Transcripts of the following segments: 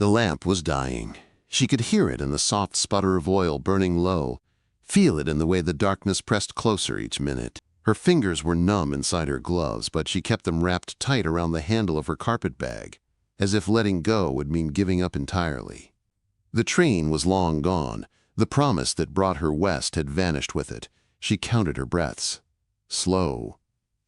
The lamp was dying. She could hear it in the soft sputter of oil burning low, feel it in the way the darkness pressed closer each minute. Her fingers were numb inside her gloves, but she kept them wrapped tight around the handle of her carpet bag, as if letting go would mean giving up entirely. The train was long gone. The promise that brought her west had vanished with it. She counted her breaths. Slow,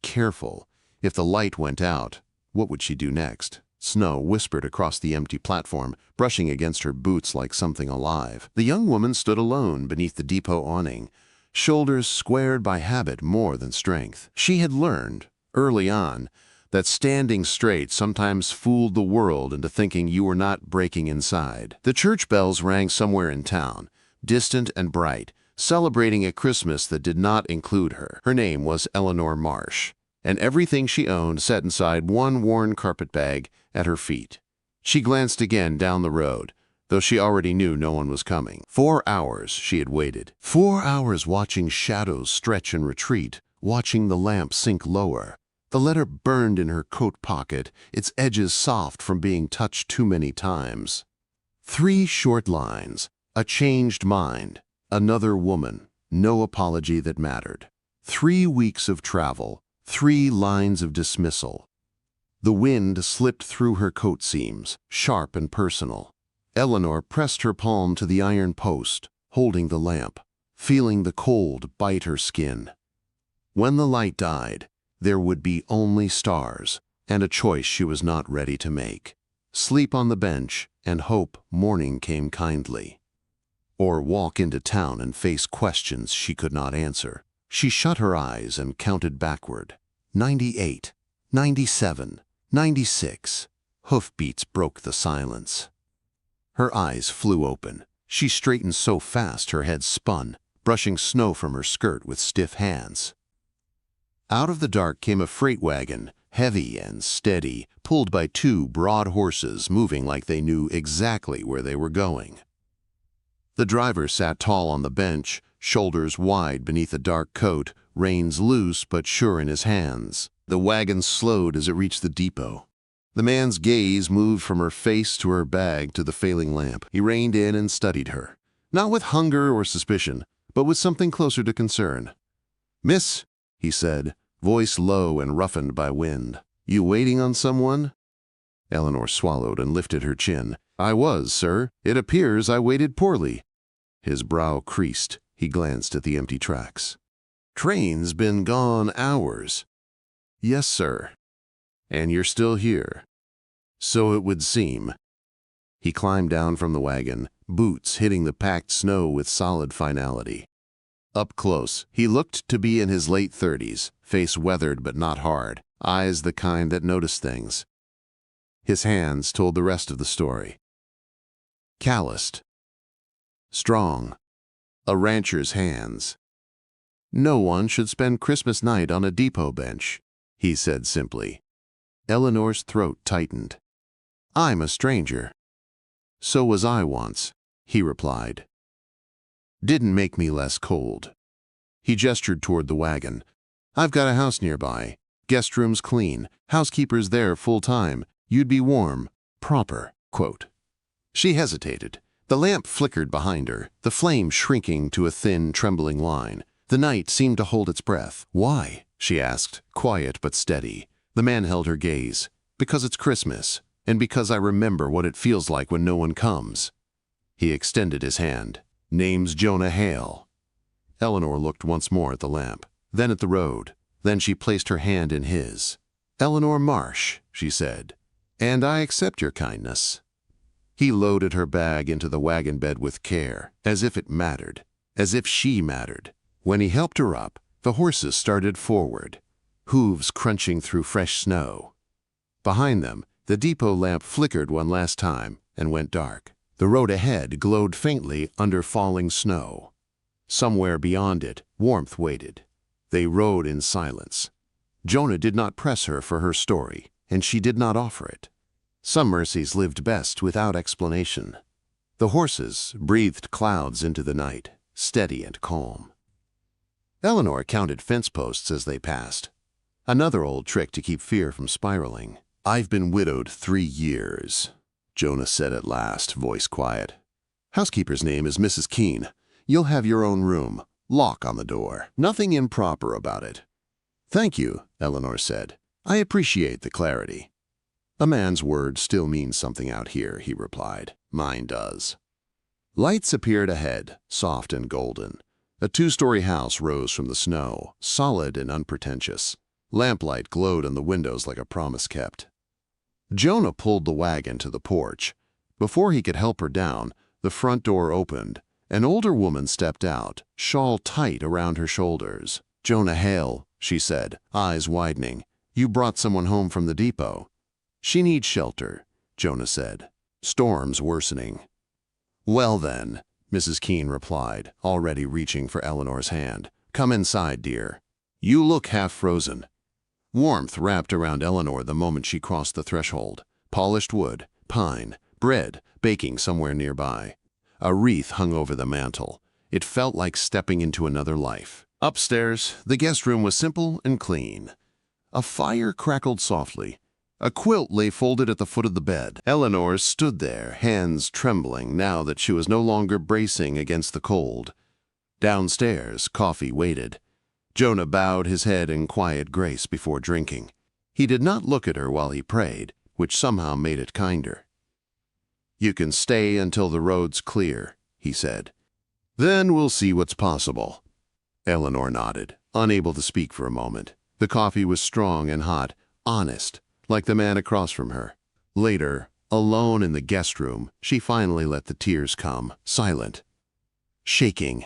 careful. If the light went out, what would she do next? Snow whispered across the empty platform, brushing against her boots like something alive. The young woman stood alone beneath the depot awning, shoulders squared by habit more than strength. She had learned, early on, that standing straight sometimes fooled the world into thinking you were not breaking inside. The church bells rang somewhere in town, distant and bright, celebrating a Christmas that did not include her. Her name was Eleanor Marsh, and everything she owned sat inside one worn carpet bag at her feet. She glanced again down the road, though she already knew no one was coming. 4 hours she had waited. 4 hours watching shadows stretch and retreat, watching the lamp sink lower. The letter burned in her coat pocket, its edges soft from being touched too many times. 3 short lines, a changed mind, another woman, no apology that mattered. 3 weeks of travel, 3 lines of dismissal. The wind slipped through her coat seams, sharp and personal. Eleanor pressed her palm to the iron post, holding the lamp, feeling the cold bite her skin. When the light died, there would be only stars, and a choice she was not ready to make. Sleep on the bench and hope morning came kindly. Or walk into town and face questions she could not answer. She shut her eyes and counted backward. 98, 97, 96. Hoofbeats broke the silence. Her eyes flew open. She straightened so fast her head spun, brushing snow from her skirt with stiff hands. Out of the dark came a freight wagon, heavy and steady, pulled by 2 broad horses moving like they knew exactly where they were going. The driver sat tall on the bench, shoulders wide beneath a dark coat, reins loose but sure in his hands. The wagon slowed as it reached the depot. The man's gaze moved from her face to her bag to the failing lamp. He reined in and studied her, not with hunger or suspicion, but with something closer to concern. "Miss," he said, voice low and roughened by wind. "You waiting on someone?" Eleanor swallowed and lifted her chin. "I was, sir. It appears I waited poorly." His brow creased. He glanced at the empty tracks. "Train's been gone hours." "Yes, sir." "And you're still here." "So it would seem." He climbed down from the wagon, boots hitting the packed snow with solid finality. Up close, he looked to be in his late 30s, face weathered but not hard, eyes the kind that notice things. His hands told the rest of the story. Calloused. Strong. A rancher's hands. "No one should spend Christmas night on a depot bench," he said simply. Eleanor's throat tightened. "I'm a stranger." "So was I once," he replied. "Didn't make me less cold." He gestured toward the wagon. "I've got a house nearby. Guest room's clean. Housekeeper's there full time. You'd be warm. Proper." Quote. She hesitated. The lamp flickered behind her, the flame shrinking to a thin, trembling line. The night seemed to hold its breath. "Why?" she asked, quiet but steady. The man held her gaze. "Because it's Christmas, and because I remember what it feels like when no one comes." He extended his hand. "Name's Jonah Hale." Eleanor looked once more at the lamp, then at the road. Then she placed her hand in his. "Eleanor Marsh," she said, "and I accept your kindness." He loaded her bag into the wagon bed with care, as if it mattered, as if she mattered. When he helped her up, the horses started forward, hooves crunching through fresh snow. Behind them, the depot lamp flickered one last time and went dark. The road ahead glowed faintly under falling snow. Somewhere beyond it, warmth waited. They rode in silence. Jonah did not press her for her story, and she did not offer it. Some mercies lived best without explanation. The horses breathed clouds into the night, steady and calm. Eleanor counted fence posts as they passed. Another old trick to keep fear from spiraling. "I've been widowed 3 years. Jonah said at last, voice quiet. "Housekeeper's name is Mrs. Keene. You'll have your own room. Lock on the door. Nothing improper about it." "Thank you," Eleanor said. "I appreciate the clarity." "A man's word still means something out here," he replied. "Mine does." Lights appeared ahead, soft and golden. A two-story house rose from the snow, solid and unpretentious. Lamplight glowed on the windows like a promise kept. Jonah pulled the wagon to the porch. Before he could help her down, the front door opened. An older woman stepped out, shawl tight around her shoulders. "Jonah Hale," she said, eyes widening. "You brought someone home from the depot." "She needs shelter," Jonah said. "Storm's worsening." "Well then," Mrs. Keene replied, already reaching for Eleanor's hand. "Come inside, dear. You look half frozen." Warmth wrapped around Eleanor the moment she crossed the threshold. Polished wood, pine, bread baking somewhere nearby. A wreath hung over the mantel. It felt like stepping into another life. Upstairs, the guest room was simple and clean. A fire crackled softly. A quilt lay folded at the foot of the bed. Eleanor stood there, hands trembling now that she was no longer bracing against the cold. Downstairs, coffee waited. Jonah bowed his head in quiet grace before drinking. He did not look at her while he prayed, which somehow made it kinder. "You can stay until the road's clear," he said. "Then we'll see what's possible." Eleanor nodded, unable to speak for a moment. The coffee was strong and hot, honest, like the man across from her. Later, alone in the guest room, she finally let the tears come, silent. Shaking.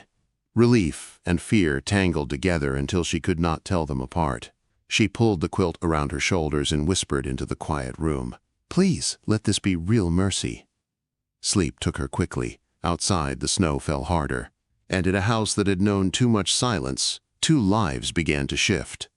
Relief and fear tangled together until she could not tell them apart. She pulled the quilt around her shoulders and whispered into the quiet room, "Please, let this be real mercy." Sleep took her quickly. Outside, the snow fell harder. And in a house that had known too much silence, two lives began to shift.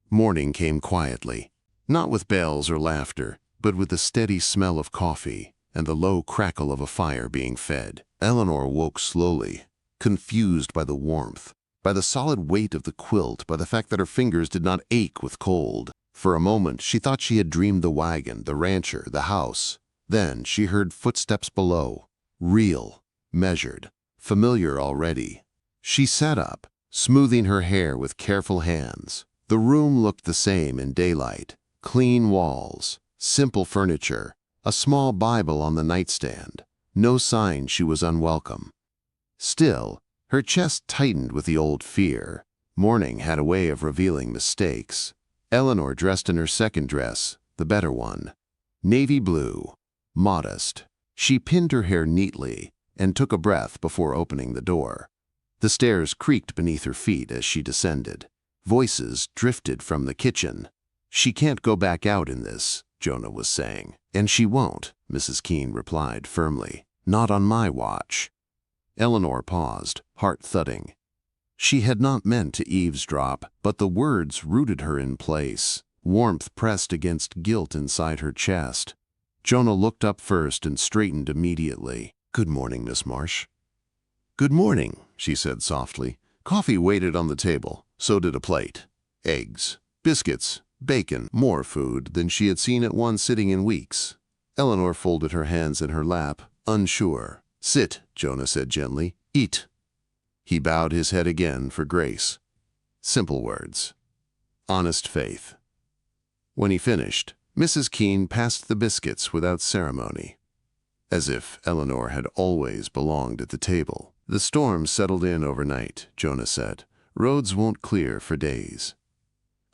Morning came quietly, not with bells or laughter, but with the steady smell of coffee and the low crackle of a fire being fed. Eleanor woke slowly, confused by the warmth, by the solid weight of the quilt, by the fact that her fingers did not ache with cold. For a moment, she thought she had dreamed the wagon, the rancher, the house. Then she heard footsteps below, real, measured, familiar already. She sat up, smoothing her hair with careful hands. The room looked the same in daylight. Clean walls, simple furniture, a small Bible on the nightstand. No sign she was unwelcome. Still, her chest tightened with the old fear. Morning had a way of revealing mistakes. Eleanor dressed in her second dress, the better one. Navy blue, modest. She pinned her hair neatly and took a breath before opening the door. The stairs creaked beneath her feet as she descended. Voices drifted from the kitchen. "She can't go back out in this," Jonah was saying. "And she won't," Mrs. Keene replied firmly. "Not on my watch." Eleanor paused, heart thudding. She had not meant to eavesdrop, but the words rooted her in place. Warmth pressed against guilt inside her chest. Jonah looked up first and straightened immediately. "Good morning, Miss Marsh." "Good morning," she said softly. Coffee waited on the table. So did a plate. Eggs, biscuits, bacon, more food than she had seen at one sitting in weeks. Eleanor folded her hands in her lap, unsure. "Sit," Jonah said gently. "Eat." He bowed his head again for grace. Simple words. Honest faith. When he finished, Mrs. Keene passed the biscuits without ceremony, as if Eleanor had always belonged at the table. "The storm settled in overnight," Jonah said. "Roads won't clear for days."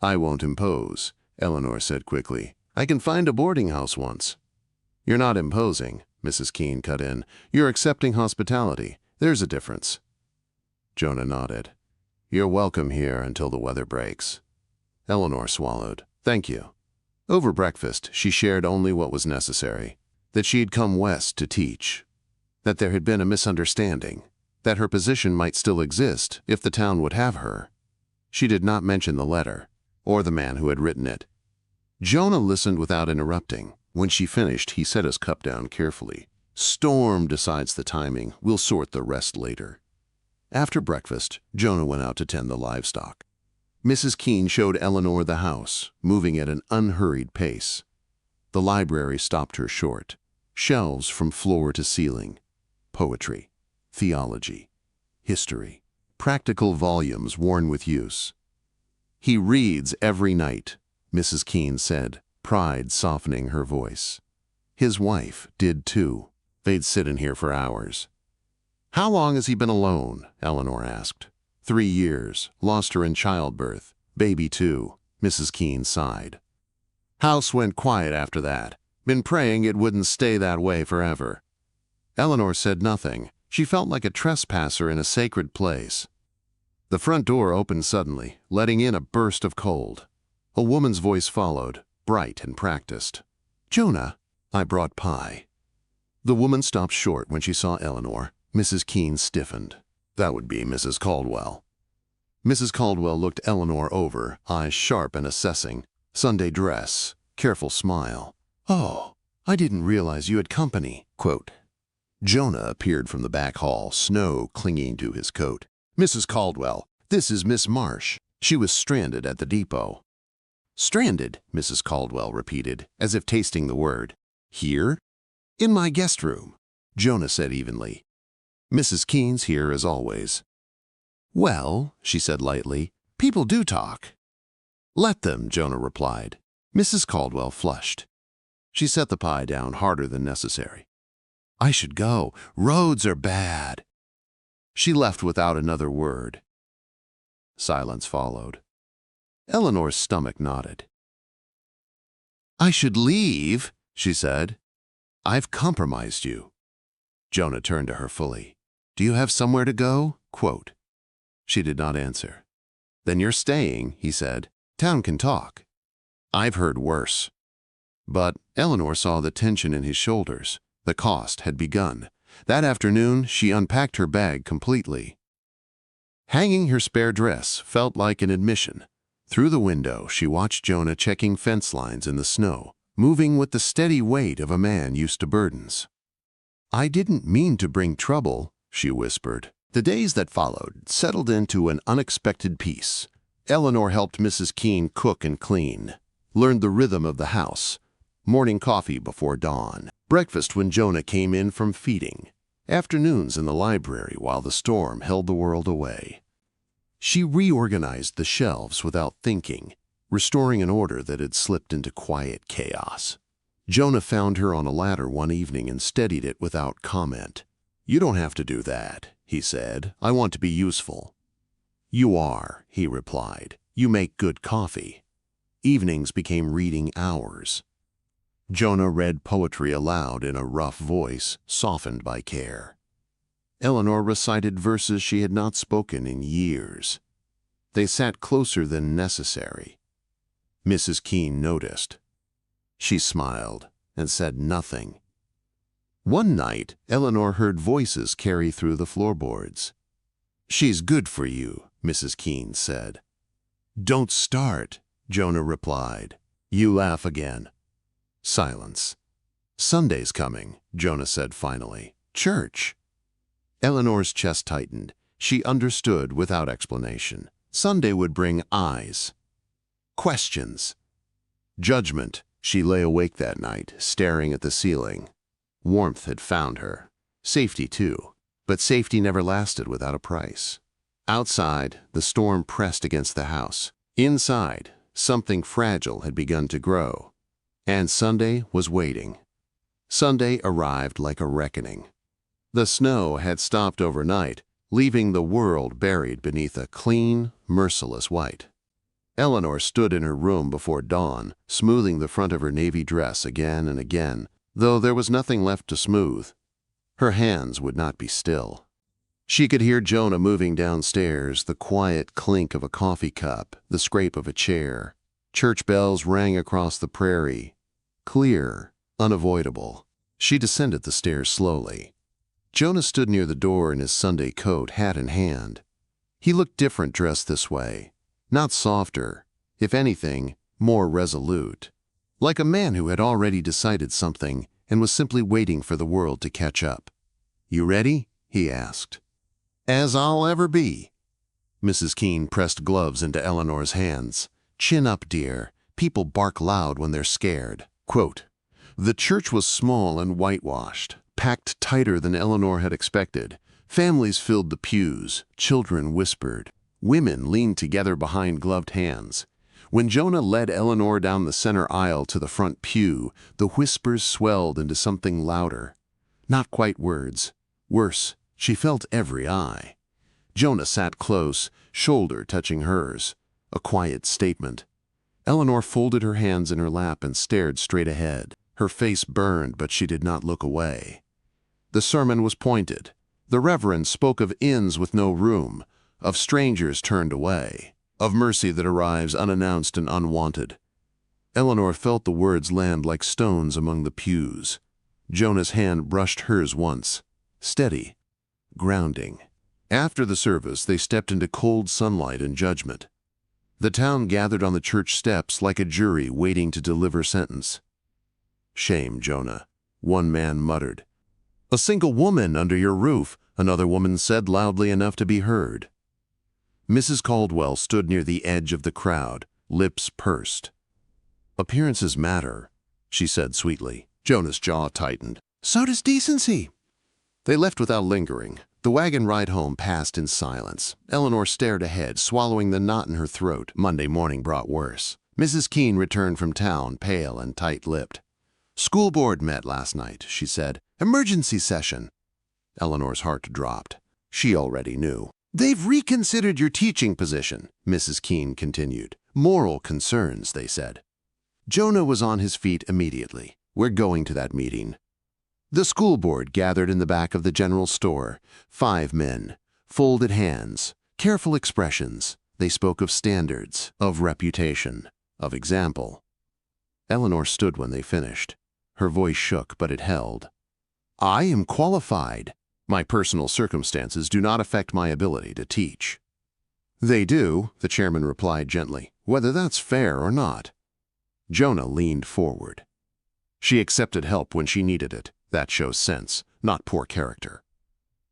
"I won't impose," Eleanor said quickly. "I can find a boarding house once." "You're not imposing," Mrs. Keene cut in. "You're accepting hospitality. There's a difference." Jonah nodded. "You're welcome here until the weather breaks." Eleanor swallowed. "Thank you." Over breakfast, she shared only what was necessary. That she had come west to teach. That there had been a misunderstanding. That her position might still exist if the town would have her. She did not mention the letter, or the man who had written it. Jonah listened without interrupting. When she finished, he set his cup down carefully. "Storm decides the timing. We'll sort the rest later." After breakfast, Jonah went out to tend the livestock. Mrs. Keene showed Eleanor the house, moving at an unhurried pace. The library stopped her short. shelves from floor to ceiling. Poetry, theology, history, practical volumes worn with use. "He reads every night," Mrs. Keene said, pride softening her voice. His wife did too. They'd sit in here for hours. "How long has he been alone?" Eleanor asked. 3 years. Lost her in childbirth. Baby too. Mrs. Keene sighed. "House went quiet after that. Been praying it wouldn't stay that way forever." Eleanor said nothing. She felt like a trespasser in a sacred place. The front door opened suddenly, letting in a burst of cold. A woman's voice followed, bright and practiced. "Jonah, I brought pie." The woman stopped short when she saw Eleanor. Mrs. Keene stiffened. That would be Mrs. Caldwell. Mrs. Caldwell looked Eleanor over, eyes sharp and assessing. Sunday dress, careful smile. "Oh, I didn't realize you had company." Quote. Jonah appeared from the back hall, snow clinging to his coat. "Mrs. Caldwell, this is Miss Marsh. She was stranded at the depot." "Stranded," Mrs. Caldwell repeated, as if tasting the word. "Here?" "In my guest room," Jonah said evenly. "Mrs. Keene's here as always." "Well," she said lightly, "people do talk." "Let them," Jonah replied. Mrs. Caldwell flushed. She set the pie down harder than necessary. "I should go. Roads are bad." She left without another word. Silence followed. Eleanor's stomach knotted. "I should leave," she said. "I've compromised you." Jonah turned to her fully. "Do you have somewhere to go?" Quote. She did not answer. "Then you're staying," he said. "Town can talk." "I've heard worse." But Eleanor saw the tension in his shoulders. The cost had begun. That afternoon, she unpacked her bag completely. Hanging her spare dress felt like an admission. Through the window, she watched Jonah checking fence lines in the snow, moving with the steady weight of a man used to burdens. "I didn't mean to bring trouble," she whispered. The days that followed settled into an unexpected peace. Eleanor helped Mrs. Keene cook and clean, learned the rhythm of the house. Morning coffee before dawn, breakfast when Jonah came in from feeding, afternoons in the library while the storm held the world away. She reorganized the shelves without thinking, restoring an order that had slipped into quiet chaos. Jonah found her on a ladder one evening and steadied it without comment. "You don't have to do that," he said. "I want to be useful." "You are," he replied. "You make good coffee." Evenings became reading hours. Jonah read poetry aloud in a rough voice, softened by care. Eleanor recited verses she had not spoken in years. They sat closer than necessary. Mrs. Keene noticed. She smiled and said nothing. One night, Eleanor heard voices carry through the floorboards. "She's good for you," Mrs. Keene said. "Don't start," Jonah replied. "You laugh again." Silence. "Sunday's coming," Jonah said finally. "Church." Eleanor's chest tightened. She understood without explanation. Sunday would bring eyes. Questions. Judgment. She lay awake that night, staring at the ceiling. Warmth had found her. Safety, too. But safety never lasted without a price. Outside, the storm pressed against the house. Inside, something fragile had begun to grow. And Sunday was waiting. Sunday arrived like a reckoning. The snow had stopped overnight, leaving the world buried beneath a clean, merciless white. Eleanor stood in her room before dawn, smoothing the front of her navy dress again and again, though there was nothing left to smooth. Her hands would not be still. She could hear Jonah moving downstairs, the quiet clink of a coffee cup, the scrape of a chair. Church bells rang across the prairie. Clear, unavoidable. She descended the stairs slowly. Jonah stood near the door in his Sunday coat, hat in hand. He looked different dressed this way. Not softer, if anything, more resolute. Like a man who had already decided something and was simply waiting for the world to catch up. "You ready?" he asked. "As I'll ever be." Mrs. Keene pressed gloves into Eleanor's hands. "Chin up, dear. People bark loud when they're scared." Quote. The church was small and whitewashed, packed tighter than Eleanor had expected. Families filled the pews, children whispered, women leaned together behind gloved hands. When Jonah led Eleanor down the center aisle to the front pew, the whispers swelled into something louder. Not quite words. Worse, she felt every eye. Jonah sat close, shoulder touching hers. A quiet statement. Eleanor folded her hands in her lap and stared straight ahead. Her face burned, but she did not look away. The sermon was pointed. The reverend spoke of inns with no room, of strangers turned away, of mercy that arrives unannounced and unwanted. Eleanor felt the words land like stones among the pews. Jonah's hand brushed hers once. Steady. Grounding. After the service, they stepped into cold sunlight and judgment. The town gathered on the church steps like a jury waiting to deliver sentence. "Shame, Jonah," one man muttered. "A single woman under your roof," another woman said loudly enough to be heard. Mrs. Caldwell stood near the edge of the crowd, lips pursed. "Appearances matter," she said sweetly. Jonah's jaw tightened. "So does decency." They left without lingering. The wagon ride home passed in silence. Eleanor stared ahead, swallowing the knot in her throat. Monday morning brought worse. Mrs. Keene returned from town, pale and tight-lipped. "School board met last night," she said. "Emergency session." Eleanor's heart dropped. She already knew. "They've reconsidered your teaching position," Mrs. Keene continued. "Moral concerns," they said. Jonah was on his feet immediately. "We're going to that meeting." The school board gathered in the back of the general store. 5 men, folded hands, careful expressions. They spoke of standards, of reputation, of example. Eleanor stood when they finished. Her voice shook, but it held. "I am qualified. My personal circumstances do not affect my ability to teach." "They do," the chairman replied gently, "whether that's fair or not." Jonah leaned forward. "She accepted help when she needed it. That shows sense, not poor character."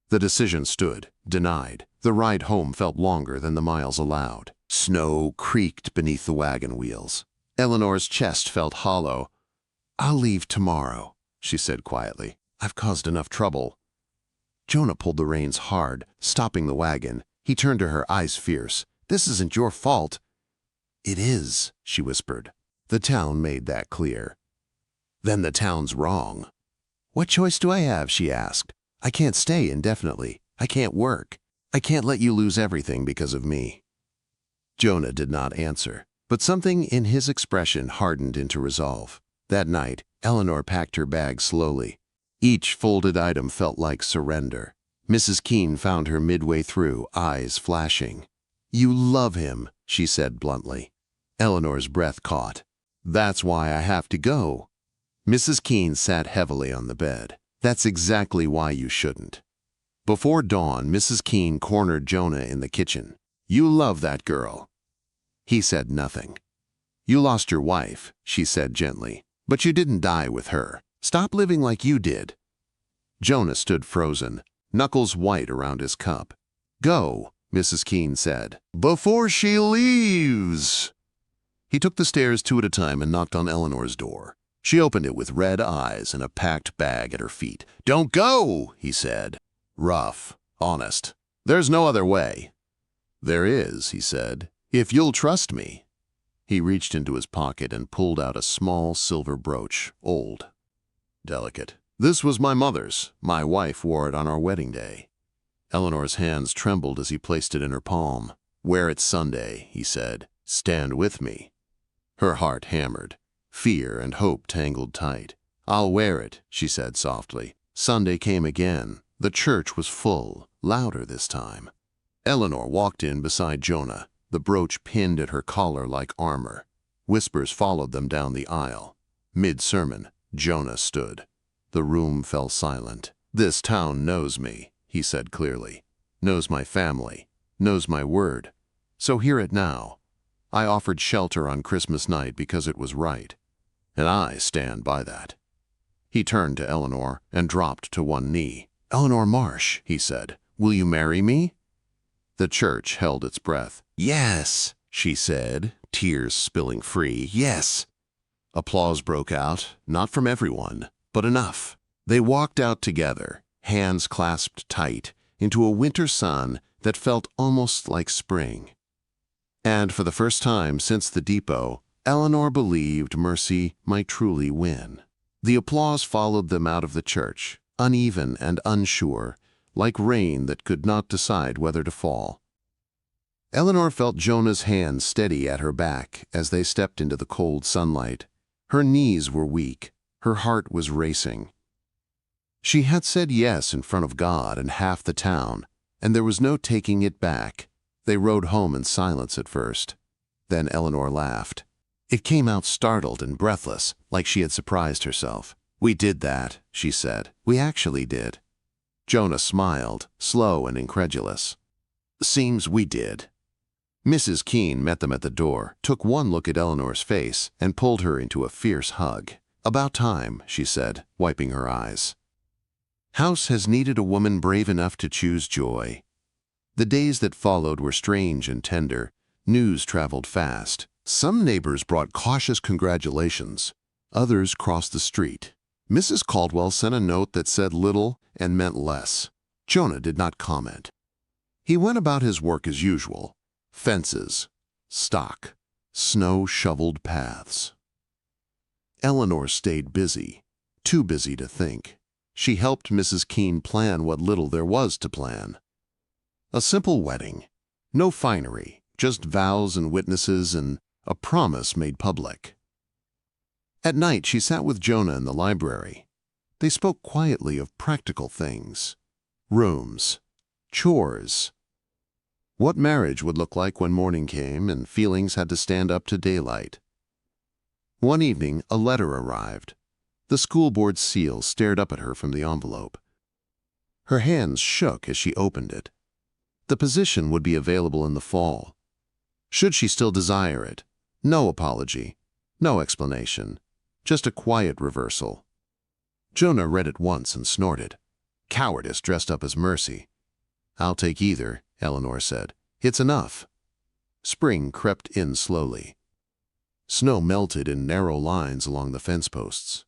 The decision stood, denied. The ride home felt longer than the miles allowed. Snow creaked beneath the wagon wheels. Eleanor's chest felt hollow. "I'll leave tomorrow," she said quietly. "I've caused enough trouble." Jonah pulled the reins hard, stopping the wagon. He turned to her, eyes fierce. "This isn't your fault." "It is," she whispered. "The town made that clear." "Then the town's wrong." "What choice do I have?" she asked. "I can't stay indefinitely. I can't work. I can't let you lose everything because of me." Jonah did not answer, but something in his expression hardened into resolve. That night, Eleanor packed her bag slowly. Each folded item felt like surrender. Mrs. Keene found her midway through, eyes flashing. "You love him," she said bluntly. Eleanor's breath caught. "That's why I have to go." Mrs. Keene sat heavily on the bed. "That's exactly why you shouldn't." Before dawn, Mrs. Keene cornered Jonah in the kitchen. "You love that girl." He said nothing. "You lost your wife," she said gently, "but you didn't die with her. Stop living like you did." Jonah stood frozen, knuckles white around his cup. "Go," Mrs. Keene said, "before she leaves." He took the stairs 2 at a time and knocked on Eleanor's door. She opened it with red eyes and a packed bag at her feet. "Don't go," he said. Rough, honest. "There's no other way." "There is," he said, "if you'll trust me." He reached into his pocket and pulled out a small silver brooch, old, delicate. "This was my mother's. My wife wore it on our wedding day." Eleanor's hands trembled as he placed it in her palm. "Wear it Sunday," he said. "Stand with me." Her heart hammered. Fear and hope tangled tight. "I'll wear it," she said softly. Sunday came again. The church was full, louder this time. Eleanor walked in beside Jonah, the brooch pinned at her collar like armor. Whispers followed them down the aisle. Mid-sermon, Jonah stood. The room fell silent. "This town knows me," he said clearly. "Knows my family. Knows my word. So hear it now. I offered shelter on Christmas night because it was right. And I stand by that." He turned to Eleanor and dropped to one knee. "Eleanor Marsh," he said, "will you marry me?" The church held its breath. "Yes," she said, tears spilling free. "Yes." Applause broke out, not from everyone, but enough. They walked out together, hands clasped tight, into a winter sun that felt almost like spring. And for the first time since the depot, Eleanor believed Mercy might truly win. The applause followed them out of the church, uneven and unsure, like rain that could not decide whether to fall. Eleanor felt Jonah's hand steady at her back as they stepped into the cold sunlight. Her knees were weak, her heart was racing. She had said yes in front of God and half the town, and there was no taking it back. They rode home in silence at first. Then Eleanor laughed. It came out startled and breathless, like she had surprised herself. "We did that," she said. "We actually did." Jonah smiled, slow and incredulous. "Seems we did." Mrs. Keene met them at the door, took one look at Eleanor's face, and pulled her into a fierce hug. "About time," she said, wiping her eyes. House has needed a woman brave enough to choose joy. The days that followed were strange and tender. News traveled fast. Some neighbors brought cautious congratulations. Others crossed the street. Mrs. Caldwell sent a note that said little and meant less. Jonah did not comment. He went about his work as usual. Fences, stock, snow-shoveled paths. Eleanor stayed busy, too busy to think. She helped Mrs. Keene plan what little there was to plan. A simple wedding. No finery, just vows and witnesses and a promise made public. At night, she sat with Jonah in the library. They spoke quietly of practical things. Rooms. Chores. What marriage would look like when morning came and feelings had to stand up to daylight. One evening, a letter arrived. The school board seal stared up at her from the envelope. Her hands shook as she opened it. The position would be available in the fall. Should she still desire it? No apology, no explanation, just a quiet reversal. Jonah read it once and snorted. Cowardice dressed up as mercy. "I'll take either," Eleanor said. "It's enough." Spring crept in slowly. Snow melted in narrow lines along the fence posts.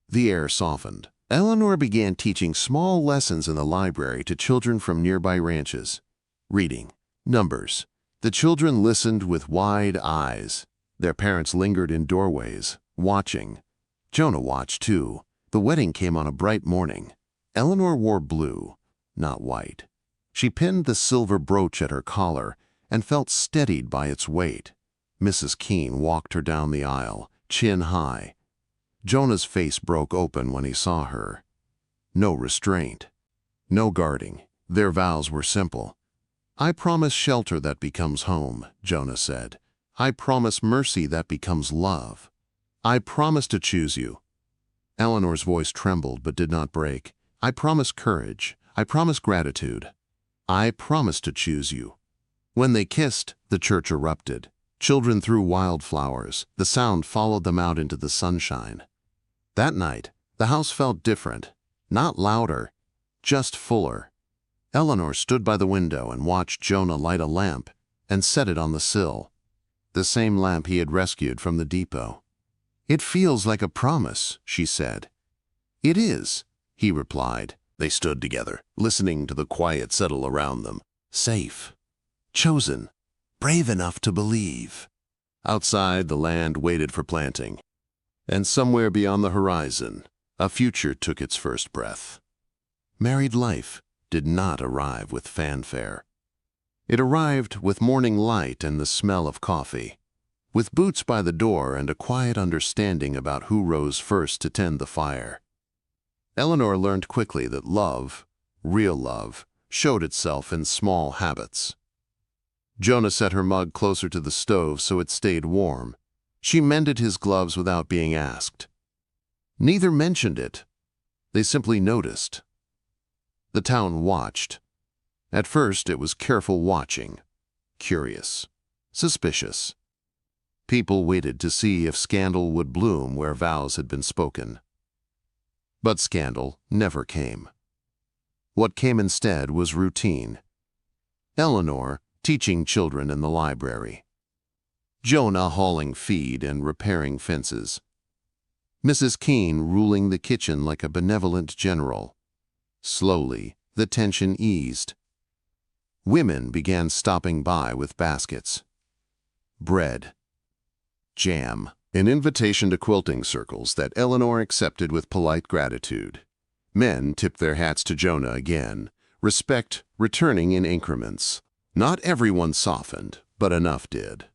The air softened. Eleanor began teaching small lessons in the library to children from nearby ranches. Reading, numbers. The children listened with wide eyes. Their parents lingered in doorways, watching. Jonah watched too. The wedding came on a bright morning. Eleanor wore blue, not white. She pinned the silver brooch at her collar and felt steadied by its weight. Mrs. Keene walked her down the aisle, chin high. Jonah's face broke open when he saw her. No restraint, no guarding. Their vows were simple. "I promise shelter that becomes home," Jonah said. "I promise mercy that becomes love. I promise to choose you." Eleanor's voice trembled but did not break. "I promise courage. I promise gratitude. I promise to choose you." When they kissed, the church erupted. Children threw wildflowers. The sound followed them out into the sunshine. That night, the house felt different. Not louder, just fuller. Eleanor stood by the window and watched Jonah light a lamp and set it on the sill. The same lamp he had rescued from the depot. "It feels like a promise," she said. "It is," he replied. They stood together, listening to the quiet settle around them. Safe. Chosen. Brave enough to believe. Outside, the land waited for planting. And somewhere beyond the horizon, a future took its first breath. Married life did not arrive with fanfare. It arrived with morning light and the smell of coffee, with boots by the door and a quiet understanding about who rose first to tend the fire. Eleanor learned quickly that love, real love, showed itself in small habits. Jonah set her mug closer to the stove so it stayed warm. She mended his gloves without being asked. Neither mentioned it. They simply noticed. The town watched. At first, it was careful watching, curious, suspicious. People waited to see if scandal would bloom where vows had been spoken. But scandal never came. What came instead was routine. Eleanor teaching children in the library. Jonah hauling feed and repairing fences. Mrs. Keene ruling the kitchen like a benevolent general. Slowly, the tension eased. Women began stopping by with baskets. Bread. Jam. An invitation to quilting circles that Eleanor accepted with polite gratitude. Men tipped their hats to Jonah again, respect returning in increments. Not everyone softened, but enough did.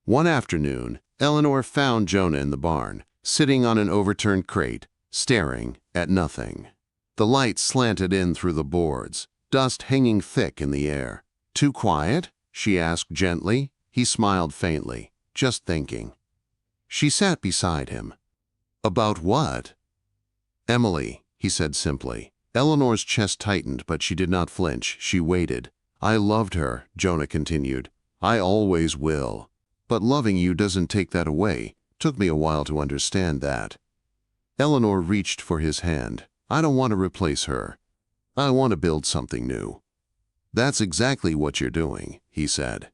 One afternoon, Eleanor found Jonah in the barn, sitting on an overturned crate, staring at nothing. The light slanted in through the boards, dust hanging thick in the air. "Too quiet?" she asked gently. He smiled faintly. "Just thinking." She sat beside him. "About what?" "Emily," he said simply. Eleanor's chest tightened, but she did not flinch. She waited. "I loved her," Jonah continued. "I always will. But loving you doesn't take that away. Took me a while to understand that." Eleanor reached for his hand. "I don't want to replace her. I want to build something new." "That's exactly what you're doing," he said.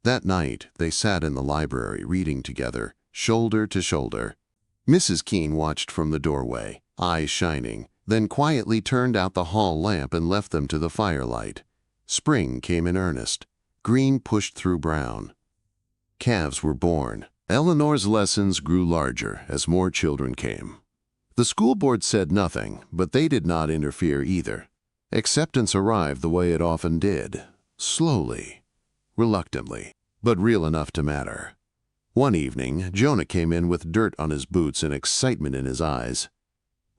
That night, they sat in the library reading together, shoulder to shoulder. Mrs. Keene watched from the doorway, eyes shining, then quietly turned out the hall lamp and left them to the firelight. Spring came in earnest. Green pushed through brown. Calves were born. Eleanor's lessons grew larger as more children came. The school board said nothing, but they did not interfere either. Acceptance arrived the way it often did, slowly, reluctantly, but real enough to matter. One evening, Jonah came in with dirt on his boots and excitement in his eyes.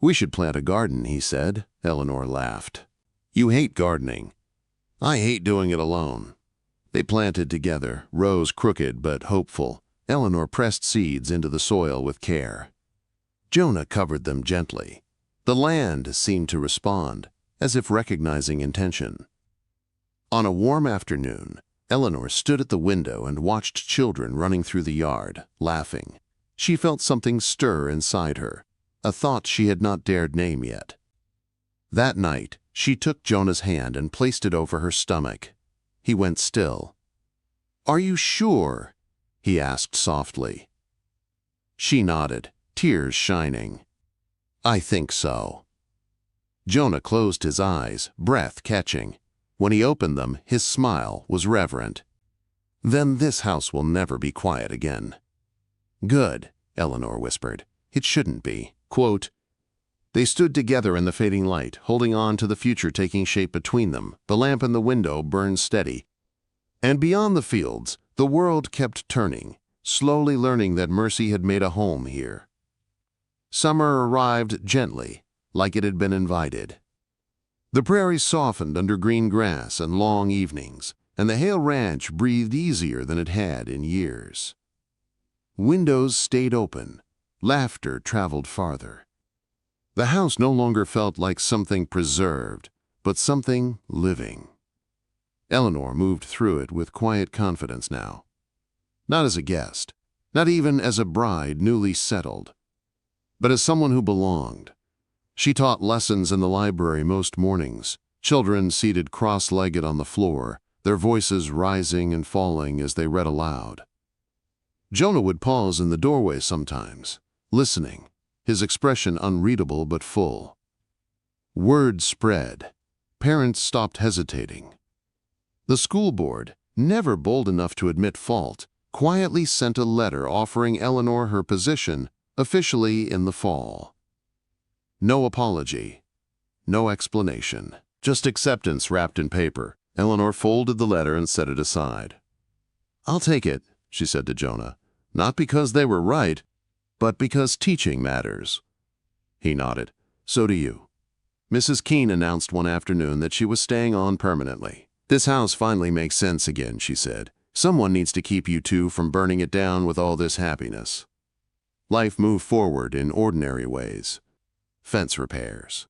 "We should plant a garden," he said. Eleanor laughed. "You hate gardening." "I hate doing it alone." They planted together, rows crooked but hopeful. Eleanor pressed seeds into the soil with care. Jonah covered them gently. The land seemed to respond, as if recognizing intention. On a warm afternoon, Eleanor stood at the window and watched children running through the yard, laughing. She felt something stir inside her, a thought she had not dared name yet. That night, she took Jonah's hand and placed it over her stomach. He went still. "Are you sure?" he asked softly. She nodded, tears shining. "I think so." Jonah closed his eyes, breath catching. When he opened them, his smile was reverent. "Then this house will never be quiet again." "Good," Eleanor whispered. "It shouldn't be." Quote, They stood together in the fading light, holding on to the future taking shape between them. The lamp in the window burned steady. And beyond the fields, the world kept turning, slowly learning that mercy had made a home here. Summer arrived gently, like it had been invited. The prairies softened under green grass and long evenings, and the Hale Ranch breathed easier than it had in years. Windows stayed open. Laughter traveled farther. The house no longer felt like something preserved, but something living. Eleanor moved through it with quiet confidence now. Not as a guest, not even as a bride newly settled, but as someone who belonged. She taught lessons in the library most mornings, children seated cross-legged on the floor, their voices rising and falling as they read aloud. Jonah would pause in the doorway sometimes, listening, his expression unreadable but full. Word spread. Parents stopped hesitating. The school board, never bold enough to admit fault, quietly sent a letter offering Eleanor her position officially in the fall. No apology, no explanation, just acceptance wrapped in paper. Eleanor folded the letter and set it aside. "I'll take it," she said to Jonah, "not because they were right, but because teaching matters." He nodded. "So do you." Mrs. Keene announced one afternoon that she was staying on permanently. "This house finally makes sense again," she said. "Someone needs to keep you two from burning it down with all this happiness." Life moved forward in ordinary ways. Fence repairs.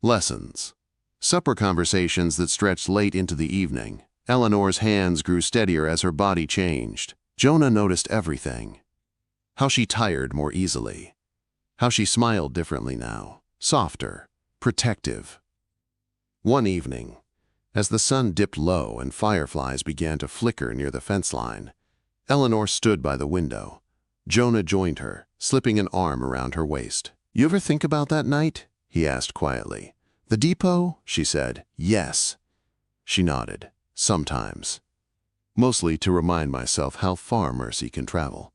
Lessons. Supper conversations that stretched late into the evening. Eleanor's hands grew steadier as her body changed. Jonah noticed everything. How she tired more easily. How she smiled differently now. Softer. Protective. One evening, as the sun dipped low and fireflies began to flicker near the fence line, Eleanor stood by the window. Jonah joined her, slipping an arm around her waist. "You ever think about that night?" he asked quietly. "The depot?" she said. "Yes." She nodded. "Sometimes. Mostly to remind myself how far mercy can travel."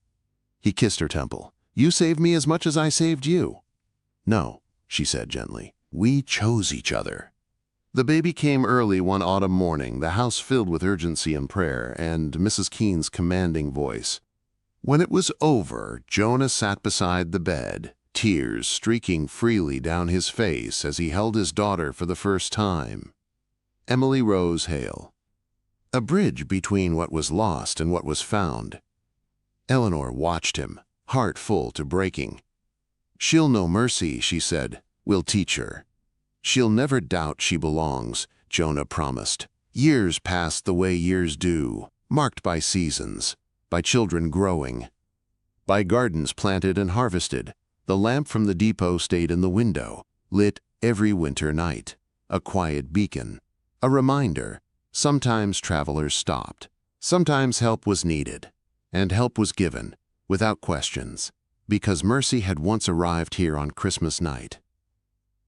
He kissed her temple. "You saved me as much as I saved you." "No," she said gently. "We chose each other." The baby came early one autumn morning, the house filled with urgency and prayer, and Mrs. Keene's commanding voice. When it was over, Jonah sat beside the bed, tears streaking freely down his face as he held his daughter for the first time. Emily Rose Hale. A bridge between what was lost and what was found. Eleanor watched him, heart full to breaking. "She'll know mercy," she said. "We'll teach her." "She'll never doubt she belongs," Jonah promised. Years passed the way years do, marked by seasons, by children growing, by gardens planted and harvested. The lamp from the depot stayed in the window, lit every winter night, a quiet beacon, a reminder. Sometimes travelers stopped, sometimes help was needed, and help was given, without questions, because mercy had once arrived here on Christmas night.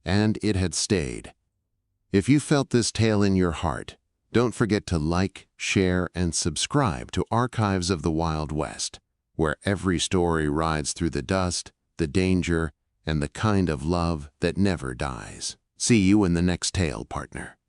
And it had stayed. If you felt this tale in your heart, don't forget to like, share, and subscribe to Archives of the Wild West, where every story rides through the dust, the danger, and the kind of love that never dies. See you in the next tale, partner.